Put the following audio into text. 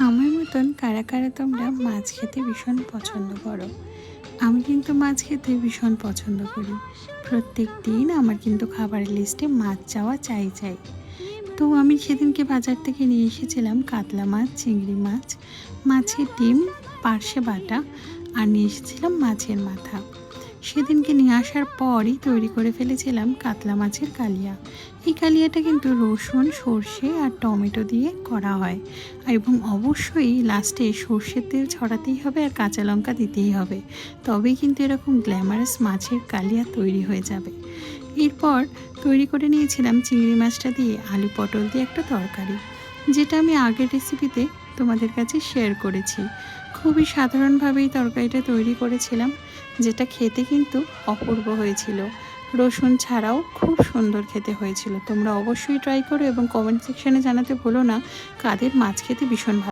আমার মতন কারা কারা তোমরা মাছ খেতে ভীষণ পছন্দ করো? আমি কিন্তু মাছ খেতে ভীষণ পছন্দ করি। প্রত্যেক দিন আমার কিন্তু খাবারের লিস্টে মাছ চাওয়া চাই চাই। তো আমি সেদিনকে বাজার থেকে নিয়ে এসেছিলাম কাতলা মাছ, চিংড়ি মাছ, মাছের ডিম, পার্শে বাটা, আর নিয়ে এসেছিলাম মাছের মাথা। সেদিনকে নিয়ে আসার পরই তৈরি করে ফেলেছিলাম কাতলা মাছের কালিয়া। এই কালিয়াটা কিন্তু রসুন, সর্ষে আর টমেটো দিয়ে করা হয়, এবং অবশ্যই লাস্টে সর্ষের তেল ছড়াতেই হবে আর কাঁচা লঙ্কা দিতেই হবে, তবেই কিন্তু এরকম গ্ল্যামারাস মাছের কালিয়া তৈরি হয়ে যাবে। এরপর তৈরি করে নিয়েছিলাম চিংড়ি মাছটা দিয়ে আলু পটল দিয়ে একটা তরকারি, যেটা আমি আগের রেসিপিতে তোমাদের কাছে শেয়ার করেছি। খুবই সাধারণভাবেই তরকারিটা তৈরি করেছিলাম, যেটা খেতে কিন্তু অপূর্ব হয়েছিল। রসুন ছাড়াও খুব সুন্দর খেতে হয়েছিল। তোমরা অবশ্যই ট্রাই করো এবং কমেন্ট সেকশানে জানাতে ভুলো না কাদের মাছ খেতে ভীষণ ভালো।